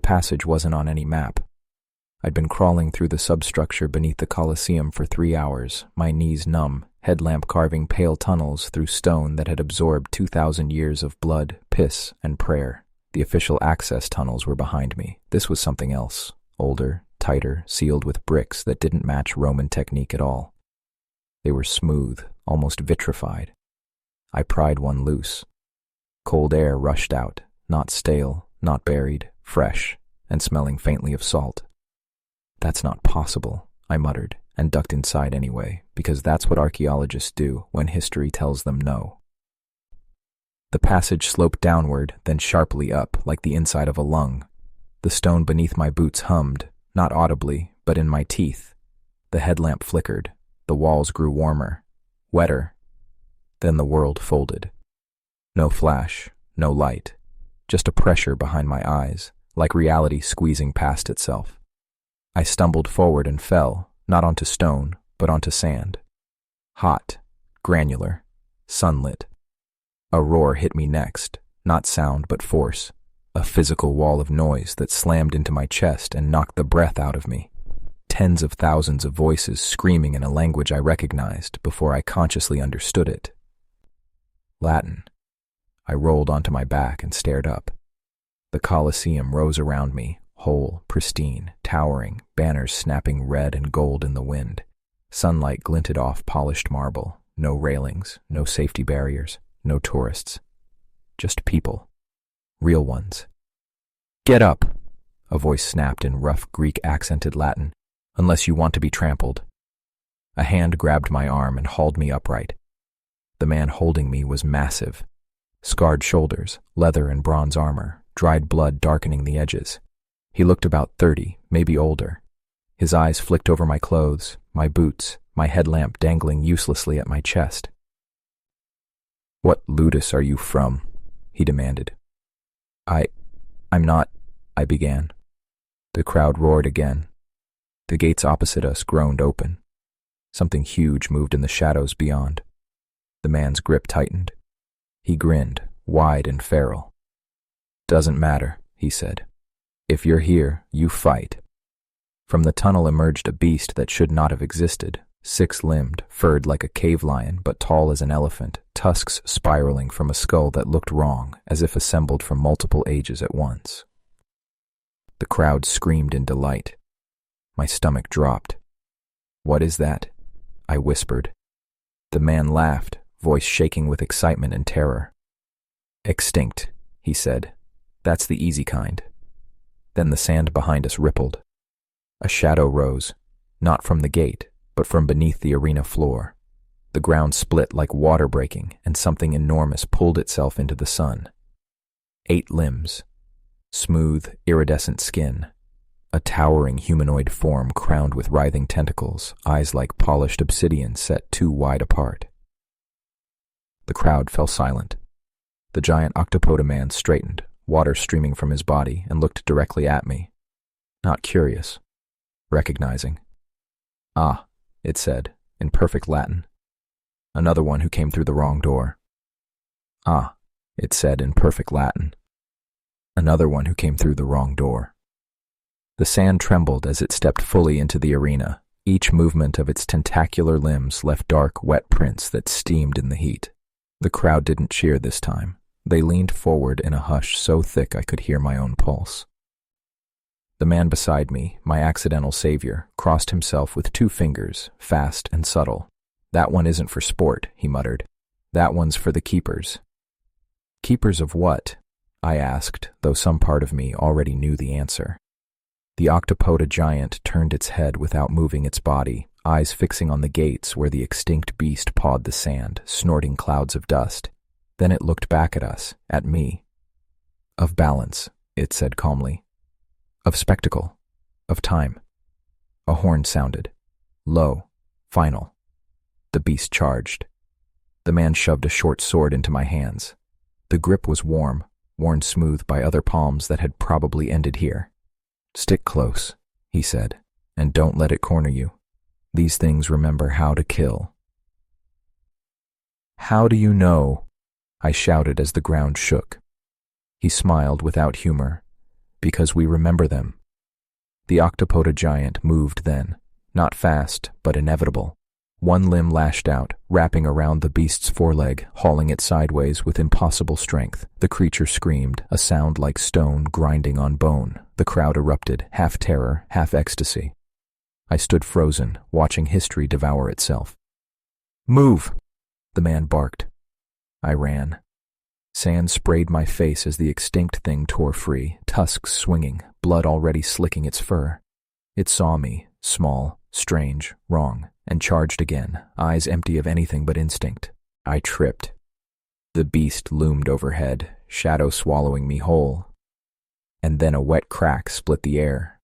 passage wasn't on any map. I'd been crawling through the substructure beneath the Colosseum for 3 hours, my knees numb, headlamp carving pale tunnels through stone that had absorbed 2,000 years of blood, piss, and prayer. The official access tunnels were behind me. This was something else, older, tighter, sealed with bricks that didn't match Roman technique at all. They were smooth, almost vitrified. I pried one loose. Cold air rushed out, not stale, not buried, fresh, and smelling faintly of salt. "That's not possible," I muttered, and ducked inside anyway, because that's what archaeologists do when history tells them no. The passage sloped downward, then sharply up, like the inside of a lung. The stone beneath my boots hummed, not audibly, but in my teeth. The headlamp flickered. The walls grew warmer, wetter. Then the world folded. No flash, no light, just a pressure behind my eyes, like reality squeezing past itself. I stumbled forward and fell, not onto stone, but onto sand. Hot, granular, sunlit. A roar hit me next, not sound but force, a physical wall of noise that slammed into my chest and knocked the breath out of me. Tens of thousands of voices screaming in a language I recognized before I consciously understood it. Latin. I rolled onto my back and stared up. The Colosseum rose around me, whole, pristine, towering, banners snapping red and gold in the wind. Sunlight glinted off polished marble, no railings, no safety barriers, no tourists. Just people. Real ones. "Get up!" a voice snapped in rough Greek-accented Latin, "unless you want to be trampled." A hand grabbed my arm and hauled me upright. The man holding me was massive. Scarred shoulders, leather and bronze armor, dried blood darkening the edges. He looked about 30, maybe older. His eyes flicked over my clothes, my boots, my headlamp dangling uselessly at my chest. "What ludus are you from?" he demanded. I'm not," I began. The crowd roared again. The gates opposite us groaned open. Something huge moved in the shadows beyond. The man's grip tightened. He grinned, wide and feral. "Doesn't matter," he said. "If you're here, you fight." From the tunnel emerged a beast that should not have existed, six-limbed, furred like a cave lion, but tall as an elephant, tusks spiraling from a skull that looked wrong, as if assembled from multiple ages at once. The crowd screamed in delight. My stomach dropped. "What is that?" I whispered. The man laughed, voice shaking with excitement and terror. "Extinct," he said. "That's the easy kind." Then the sand behind us rippled. A shadow rose, not from the gate, but from beneath the arena floor. The ground split like water breaking, and something enormous pulled itself into the sun. 8 limbs, smooth, iridescent skin, a towering humanoid form crowned with writhing tentacles, eyes like polished obsidian set too wide apart. The crowd fell silent. The giant octopoda man straightened, water streaming from his body, and looked directly at me. Not curious. Recognizing. "Ah," it said, in perfect Latin. "Another one who came through the wrong door." "Ah," it said in perfect Latin. "Another one who came through the wrong door." The sand trembled as it stepped fully into the arena. Each movement of its tentacular limbs left dark, wet prints that steamed in the heat. The crowd didn't cheer this time. They leaned forward in a hush so thick I could hear my own pulse. The man beside me, my accidental savior, crossed himself with 2 fingers, fast and subtle. "That one isn't for sport," he muttered. "That one's for the keepers." "Keepers of what?" I asked, though some part of me already knew the answer. The octopoda giant turned its head without moving its body, eyes fixing on the gates where the extinct beast pawed the sand, snorting clouds of dust. Then it looked back at us, at me. "Of balance," it said calmly. "Of spectacle. Of time." A horn sounded. Low. Final. The beast charged. The man shoved a short sword into my hands. The grip was warm, worn smooth by other palms that had probably ended here. "Stick close," he said, "and don't let it corner you. These things remember how to kill." "How do you know?" I shouted as the ground shook. He smiled without humor. Because we remember them. The octopoda giant moved then, not fast, but inevitable. One limb lashed out, wrapping around the beast's foreleg, hauling it sideways with impossible strength. The creature screamed, a sound like stone grinding on bone. The crowd erupted, half terror, half ecstasy. I stood frozen, watching history devour itself. "Move!" the man barked. I ran. Sand sprayed my face as the extinct thing tore free, tusks swinging, blood already slicking its fur. It saw me, small, strange, wrong, and charged again, eyes empty of anything but instinct. I tripped. The beast loomed overhead, shadow swallowing me whole. And then a wet crack split the air.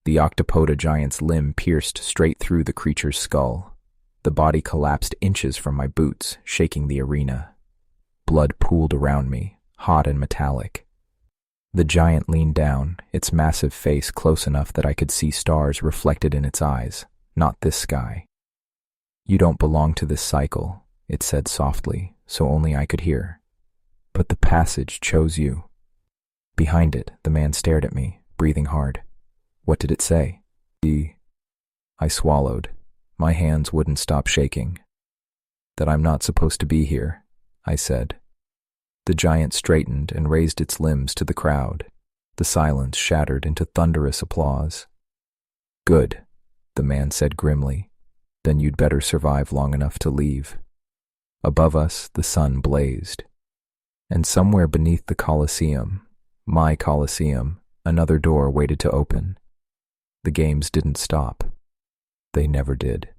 The octopoda giant's limb pierced straight through the creature's skull. The body collapsed inches from my boots, shaking the arena. Blood pooled around me, hot and metallic. The giant leaned down, its massive face close enough that I could see stars reflected in its eyes. Not this sky. "You don't belong to this cycle," it said softly, so only I could hear. "But the passage chose you." Behind it, the man stared at me, breathing hard. "What did it say?" I swallowed. My hands wouldn't stop shaking. "That I'm not supposed to be here," I said. The giant straightened and raised its limbs to the crowd. The silence shattered into thunderous applause. "Good," the man said grimly. "Then you'd better survive long enough to leave." Above us, the sun blazed. And somewhere beneath the Colosseum, my Colosseum, another door waited to open. The games didn't stop. They never did.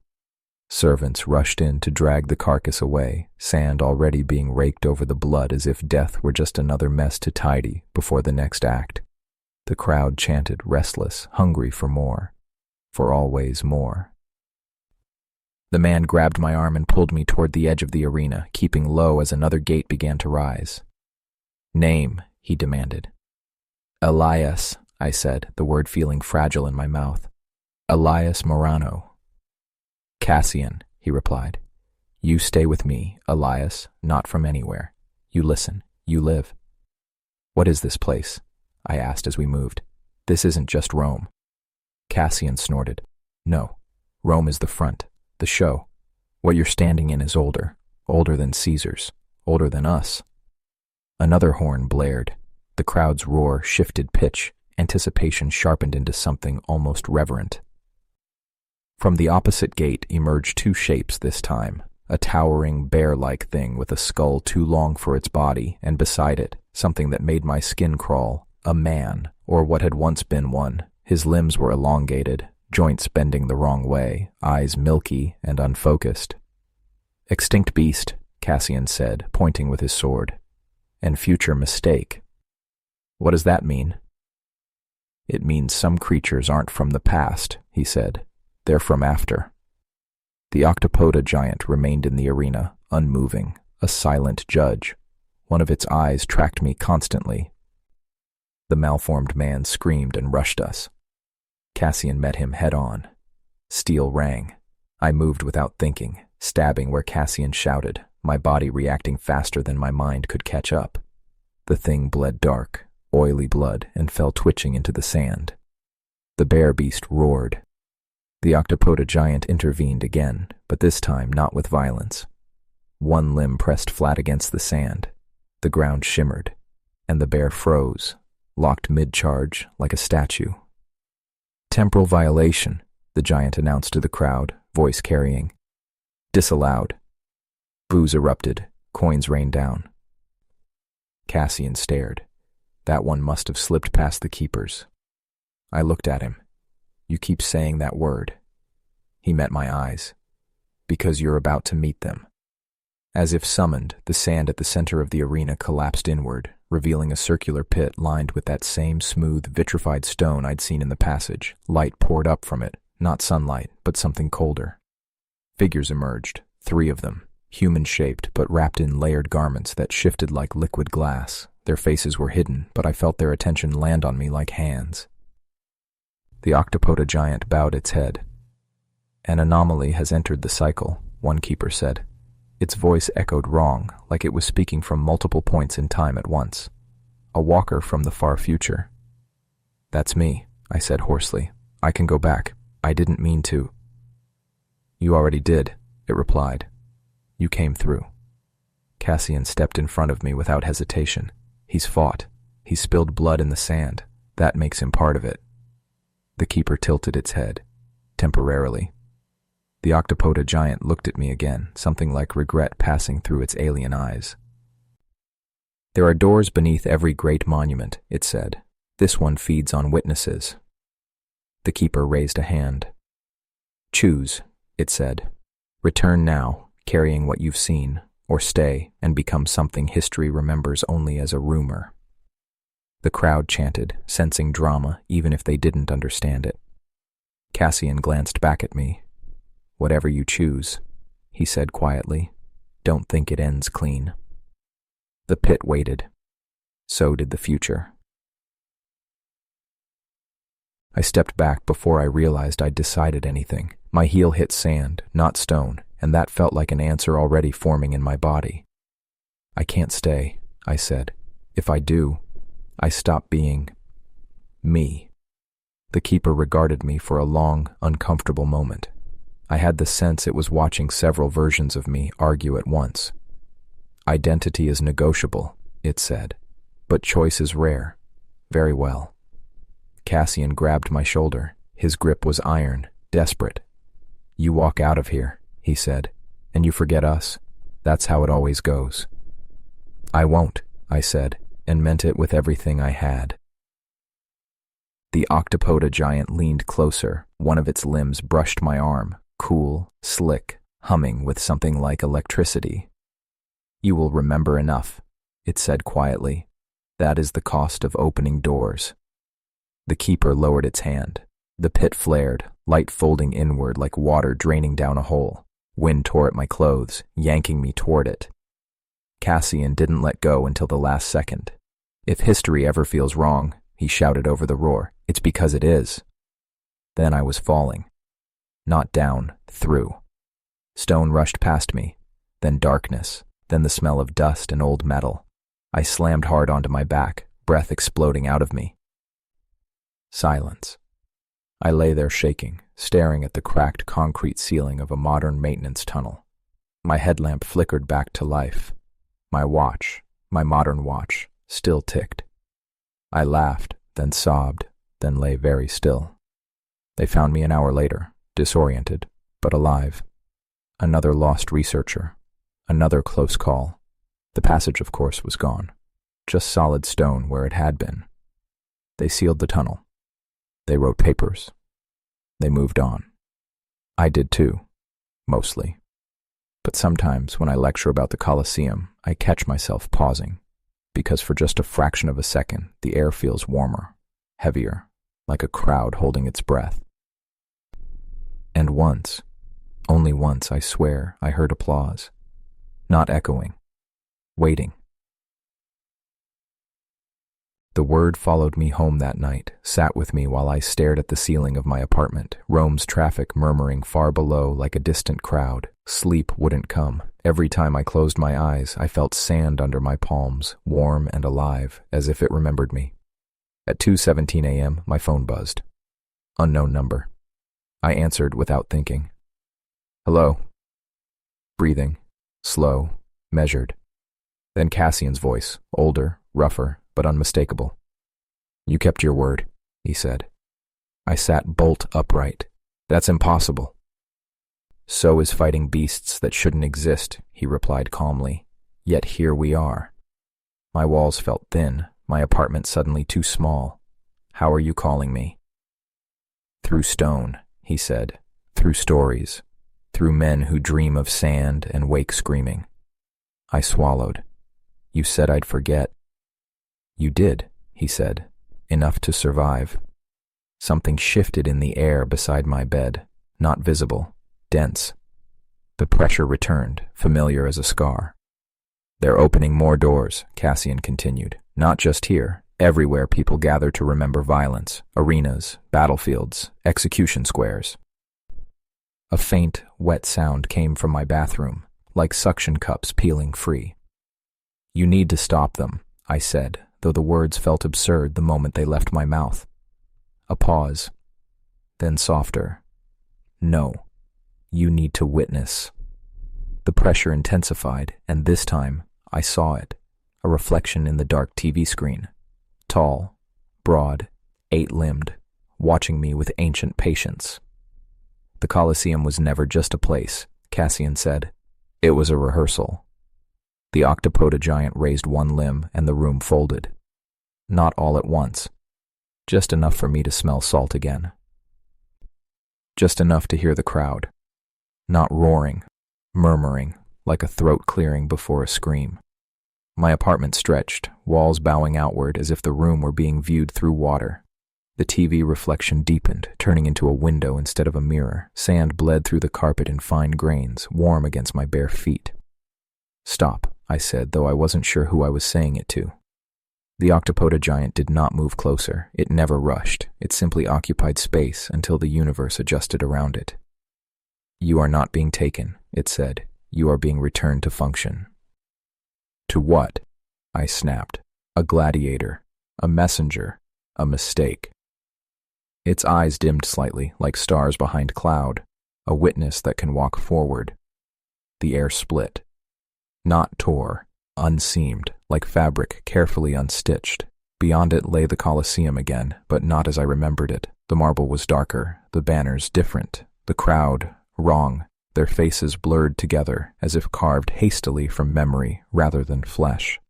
Servants rushed in to drag the carcass away, sand already being raked over the blood as if death were just another mess to tidy before the next act. The crowd chanted, restless, hungry for more. For always more. The man grabbed my arm and pulled me toward the edge of the arena, keeping low as another gate began to rise. "Name," he demanded. "Elias," I said, the word feeling fragile in my mouth. "Elias Morano." "Cassian," he replied. "You stay with me, Elias, not from anywhere. You listen, you live." "What is this place?" I asked as we moved. "This isn't just Rome." Cassian snorted. "No, Rome is the front, the show. What you're standing in is older than Caesar's, older than us." Another horn blared. The crowd's roar shifted pitch, anticipation sharpened into something almost reverent. From the opposite gate emerged two shapes this time, a towering bear-like thing with a skull too long for its body, and beside it, something that made my skin crawl, a man, or what had once been one. His limbs were elongated, joints bending the wrong way, eyes milky and unfocused. "Extinct beast," Cassian said, pointing with his sword. "And future mistake." "What does that mean?" "It means some creatures aren't from the past," he said. "They're from after." The octopoda giant remained in the arena, unmoving, a silent judge. One of its eyes tracked me constantly. The malformed man screamed and rushed us. Cassian met him head-on. Steel rang. I moved without thinking, stabbing where Cassian shouted, my body reacting faster than my mind could catch up. The thing bled dark, oily blood, and fell twitching into the sand. The bear beast roared. The octopoda giant intervened again, but this time not with violence. One limb pressed flat against the sand. The ground shimmered, and the bear froze, locked mid-charge like a statue. "Temporal violation," the giant announced to the crowd, voice carrying. "Disallowed." Boos erupted, coins rained down. Cassian stared. That one must have slipped past the keepers. I looked at him. "You keep saying that word." He met my eyes. "Because you're about to meet them." As if summoned, the sand at the center of the arena collapsed inward, revealing a circular pit lined with that same smooth, vitrified stone I'd seen in the passage. Light poured up from it, not sunlight, but something colder. Figures emerged, 3 of them, human-shaped but wrapped in layered garments that shifted like liquid glass. Their faces were hidden, but I felt their attention land on me like hands. The octopoda giant bowed its head. "An anomaly has entered the cycle," one keeper said. Its voice echoed wrong, like it was speaking from multiple points in time at once. "A walker from the far future." That's me, I said hoarsely. I can go back. I didn't mean to. You already did, it replied. You came through. Cassian stepped in front of me without hesitation. He's fought. He's spilled blood in the sand. That makes him part of it. The keeper tilted its head, temporarily. The octopoda giant looked at me again, something like regret passing through its alien eyes. There are doors beneath every great monument, it said. This one feeds on witnesses. The keeper raised a hand. Choose, it said. Return now, carrying what you've seen, or stay and become something history remembers only as a rumor. The crowd chanted, sensing drama even if they didn't understand it. Cassian glanced back at me. Whatever you choose, he said quietly. Don't think it ends clean. The pit waited. So did the future. I stepped back before I realized I'd decided anything. My heel hit sand, not stone, and that felt like an answer already forming in my body. I can't stay, I said. If I do, I stop being me. The keeper regarded me for a long, uncomfortable moment. I had the sense it was watching several versions of me argue at once. Identity is negotiable, it said, but choice is rare. Very well. Cassian grabbed my shoulder. His grip was iron, desperate. You walk out of here, he said, and you forget us. That's how it always goes. I won't, I said, and meant it with everything I had. The octopoda giant leaned closer. One of its limbs brushed my arm, cool, slick, humming with something like electricity. You will remember enough, it said quietly. That is the cost of opening doors. The keeper lowered its hand. The pit flared, light folding inward like water draining down a hole. Wind tore at my clothes, yanking me toward it. Cassian didn't let go until the last second. If history ever feels wrong, he shouted over the roar, it's because it is. Then I was falling. Not down, through. Stone rushed past me, then darkness, then the smell of dust and old metal. I slammed hard onto my back, breath exploding out of me. Silence. I lay there shaking, staring at the cracked concrete ceiling of a modern maintenance tunnel. My headlamp flickered back to life. My watch, my modern watch, still ticked. I laughed, then sobbed, then lay very still. They found me an hour later, disoriented, but alive. Another lost researcher. Another close call. The passage, of course, was gone. Just solid stone where it had been. They sealed the tunnel. They wrote papers. They moved on. I did too, mostly. But sometimes when I lecture about the Colosseum, I catch myself pausing, because for just a fraction of a second, the air feels warmer, heavier, like a crowd holding its breath. And once, only once, I swear, I heard applause. Not echoing, waiting. The word followed me home that night, sat with me while I stared at the ceiling of my apartment, Rome's traffic murmuring far below like a distant crowd. Sleep wouldn't come. Every time I closed my eyes, I felt sand under my palms, warm and alive, as if it remembered me. At 2:17 a.m., my phone buzzed. Unknown number. I answered without thinking. Hello. Breathing. Slow. Measured. Then Cassian's voice, older, rougher, but unmistakable. You kept your word, he said. I sat bolt upright. That's impossible. So is fighting beasts that shouldn't exist, he replied calmly. Yet here we are. My walls felt thin, my apartment suddenly too small. How are you calling me? Through stone, he said. Through stories. Through men who dream of sand and wake screaming. I swallowed. You said I'd forget. You did, he said. Enough to survive. Something shifted in the air beside my bed, not visible, dense. The pressure returned, familiar as a scar. They're opening more doors, Cassian continued. Not just here. Everywhere people gather to remember violence. Arenas, battlefields, execution squares. A faint, wet sound came from my bathroom, like suction cups peeling free. You need to stop them, I said, though the words felt absurd the moment they left my mouth. A pause. Then softer. No. You need to witness. The pressure intensified, and this time, I saw it. A reflection in the dark TV screen. Tall, broad, eight-limbed, watching me with ancient patience. The Colosseum was never just a place, Cassian said. It was a rehearsal. The octopoda giant raised one limb and the room folded. Not all at once. Just enough for me to smell salt again. Just enough to hear the crowd. Not roaring, murmuring, like a throat clearing before a scream. My apartment stretched, walls bowing outward as if the room were being viewed through water. The TV reflection deepened, turning into a window instead of a mirror. Sand bled through the carpet in fine grains, warm against my bare feet. Stop, I said, though I wasn't sure who I was saying it to. The octopoda giant did not move closer. It never rushed. It simply occupied space until the universe adjusted around it. You are not being taken, it said. You are being returned to function. To what? I snapped. A gladiator. A messenger. A mistake. Its eyes dimmed slightly, like stars behind cloud. A witness that can walk forward. The air split. Not tore. Unseamed, like fabric carefully unstitched. Beyond it lay the Colosseum again, but not as I remembered it. The marble was darker, the banners different, the crowd wrong, their faces blurred together as if carved hastily from memory rather than flesh.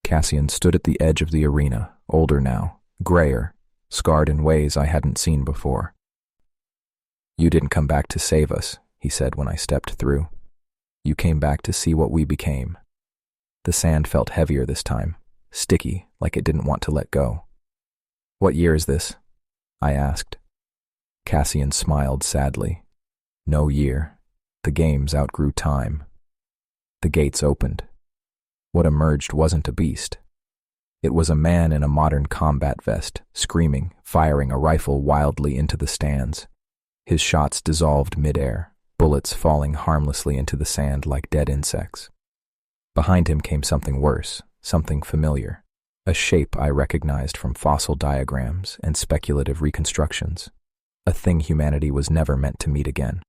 Cassian stood at the edge of the arena, older now, grayer, scarred in ways I hadn't seen before. You didn't come back to save us, he said when I stepped through. You came back to see what we became. The sand felt heavier this time, sticky, like it didn't want to let go. What year is this? I asked. Cassian smiled sadly. No year. The games outgrew time. The gates opened. What emerged wasn't a beast. It was a man in a modern combat vest, screaming, firing a rifle wildly into the stands. His shots dissolved midair, bullets falling harmlessly into the sand like dead insects. Behind him came something worse, something familiar, a shape I recognized from fossil diagrams and speculative reconstructions, a thing humanity was never meant to meet again.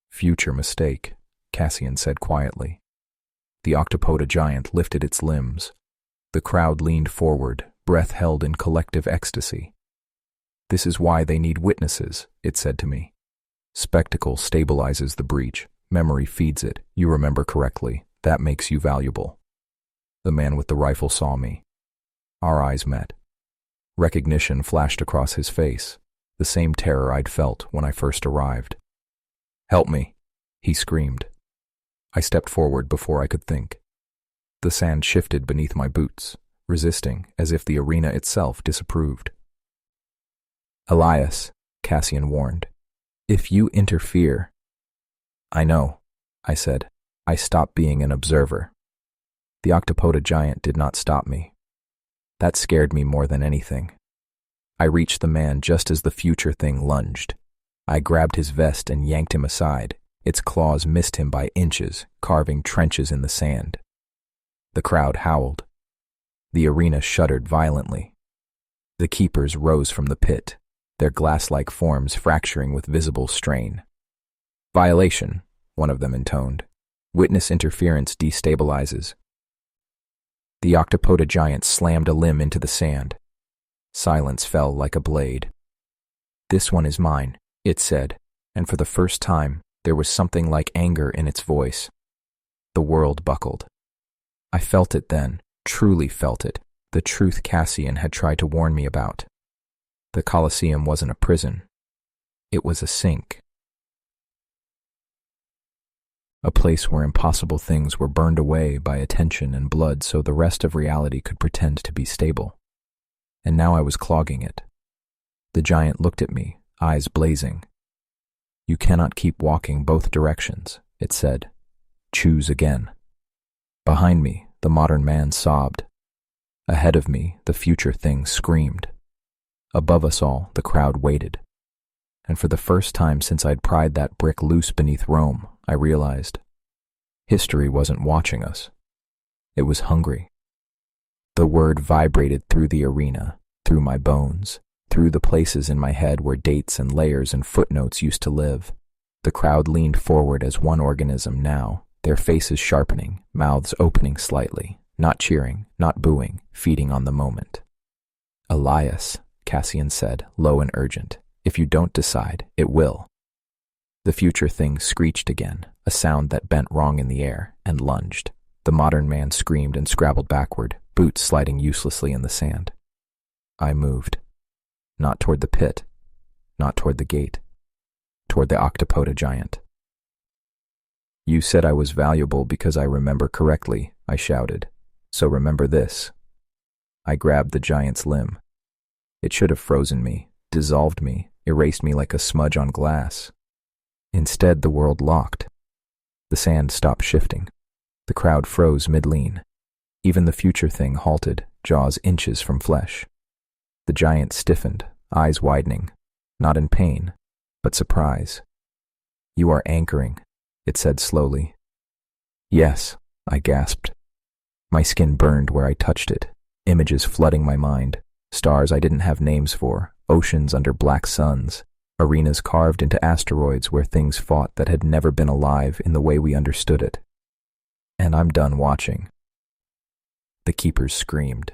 Future mistake, Cassian said quietly. The octopoda giant lifted its limbs. The crowd leaned forward, breath held in collective ecstasy. This is why they need witnesses, it said to me. Spectacle stabilizes the breach. Memory feeds it. You remember correctly. That makes you valuable. The man with the rifle saw me. Our eyes met. Recognition flashed across his face, the same terror I'd felt when I first arrived. Help me, he screamed. I stepped forward before I could think. The sand shifted beneath my boots, resisting as if the arena itself disapproved. Elias, Cassian warned, if you interfere... I know, I said. I stopped being an observer. The octopoda giant did not stop me. That scared me more than anything. I reached the man just as the future thing lunged. I grabbed his vest and yanked him aside. Its claws missed him by inches, carving trenches in the sand. The crowd howled. The arena shuddered violently. The keepers rose from the pit, their glass-like forms fracturing with visible strain. Violation, one of them intoned. Witness interference destabilizes. The octopoda giant slammed a limb into the sand. Silence fell like a blade. This one is mine, it said, and for the first time, there was something like anger in its voice. The world buckled. I felt it then, truly felt it, the truth Cassian had tried to warn me about. The Colosseum wasn't a prison. It was a sink. A place where impossible things were burned away by attention and blood so the rest of reality could pretend to be stable. And now I was clogging it. The giant looked at me, eyes blazing. You cannot keep walking both directions, it said. Choose again. Behind me, the modern man sobbed. Ahead of me, the future thing screamed. Above us all, the crowd waited. And for the first time since I'd pried that brick loose beneath Rome, I realized history wasn't watching us. It was hungry. The word vibrated through the arena, through my bones. through the places in my head where dates and layers and footnotes used to live. The crowd leaned forward as one organism now, their faces sharpening, mouths opening slightly, not cheering, not booing, feeding on the moment. "Elias," Cassian said, low and urgent, "if you don't decide, it will." The future thing screeched again, a sound that bent wrong in the air, and lunged. The modern man screamed and scrabbled backward, boots sliding uselessly in the sand. I moved. Not toward the pit, not toward the gate, toward the octopoda giant. "You said I was valuable because I remember correctly," I shouted. "So remember this." I grabbed the giant's limb. It should have frozen me, dissolved me, erased me like a smudge on glass. Instead, the world locked. The sand stopped shifting. The crowd froze mid-lean. Even the future thing halted, jaws inches from flesh. The giant stiffened, eyes widening, not in pain, but surprise. "You are anchoring," it said slowly. "Yes," I gasped. My skin burned where I touched it, images flooding my mind, stars I didn't have names for, oceans under black suns, arenas carved into asteroids where things fought that had never been alive in the way we understood it. And I'm done watching. The keepers screamed.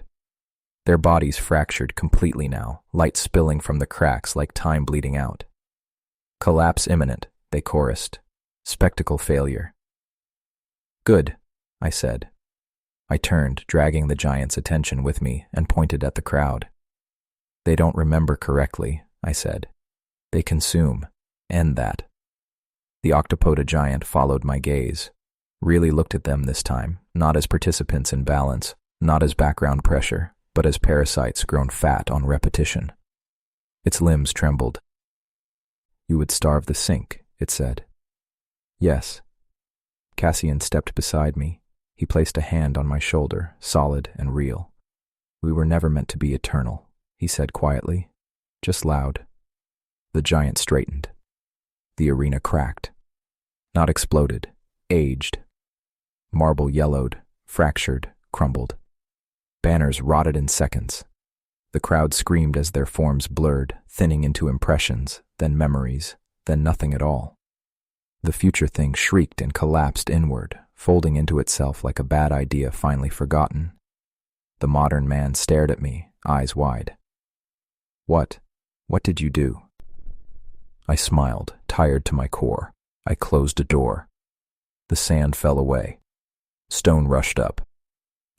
Their bodies fractured completely now, light spilling from the cracks like time bleeding out. "Collapse imminent," they chorused. "Spectacle failure." "Good," I said. I turned, dragging the giant's attention with me, and pointed at the crowd. "They don't remember correctly," I said. "They consume. End that." The octopoda giant followed my gaze. Really looked at them this time, not as participants in balance, not as background pressure, but as parasites grown fat on repetition. Its limbs trembled. "You would starve the sink," it said. "Yes." Cassian stepped beside me. He placed a hand on my shoulder, solid and real. "We were never meant to be eternal," he said quietly, just loud. The giant straightened. The arena cracked. Not exploded, aged. Marble yellowed, fractured, crumbled. Banners rotted in seconds. The crowd screamed as their forms blurred, thinning into impressions, then memories, then nothing at all. The future thing shrieked and collapsed inward, folding into itself like a bad idea finally forgotten. The modern man stared at me, eyes wide. What did you do?" I smiled, tired to my core. I closed a door. The sand fell away. Stone rushed up.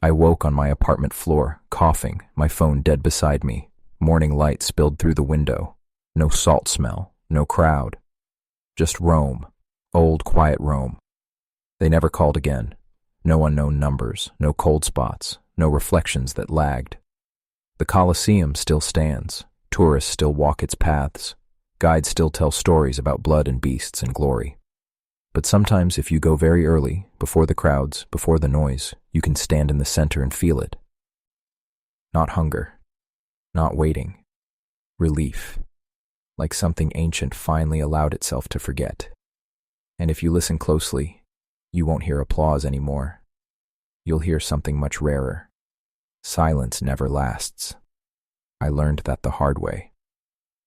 I woke on my apartment floor, coughing, my phone dead beside me. Morning light spilled through the window. No salt smell, no crowd. Just Rome, old quiet Rome. They never called again. No unknown numbers, no cold spots, no reflections that lagged. The Colosseum still stands. Tourists still walk its paths. Guides still tell stories about blood and beasts and glory. But sometimes if you go very early, before the crowds, before the noise, you can stand in the center and feel it. Not hunger. Not waiting. Relief. Like something ancient finally allowed itself to forget. And if you listen closely, you won't hear applause anymore. You'll hear something much rarer. Silence never lasts. I learned that the hard way.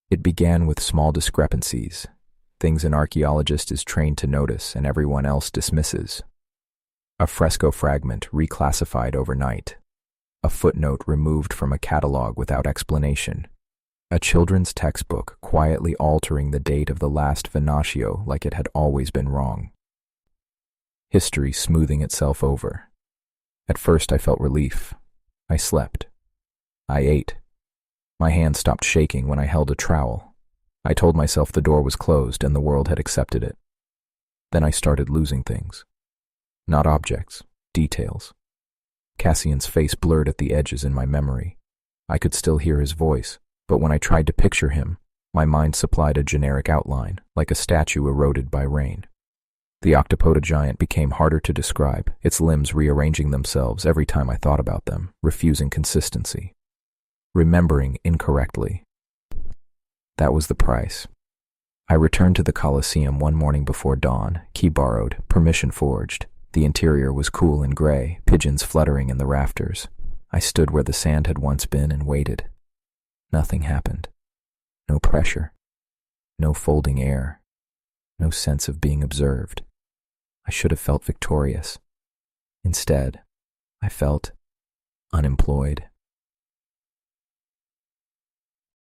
It began with small discrepancies, things an archaeologist is trained to notice and everyone else dismisses. A fresco fragment reclassified overnight. A footnote removed from a catalog without explanation. A children's textbook quietly altering the date of the last Venatio like it had always been wrong. History smoothing itself over. At first I felt relief. I slept. I ate. My hand stopped shaking when I held a trowel. I told myself the door was closed and the world had accepted it. Then I started losing things. Not objects, details. Cassian's face blurred at the edges in my memory. I could still hear his voice, but when I tried to picture him, my mind supplied a generic outline, like a statue eroded by rain. The octopoda giant became harder to describe, its limbs rearranging themselves every time I thought about them, refusing consistency. Remembering incorrectly. That was the price. I returned to the Colosseum one morning before dawn, key borrowed, permission forged. The interior was cool and gray, pigeons fluttering in the rafters. I stood where the sand had once been and waited. Nothing happened. No pressure, no folding air, no sense of being observed. I should have felt victorious. Instead, I felt unemployed,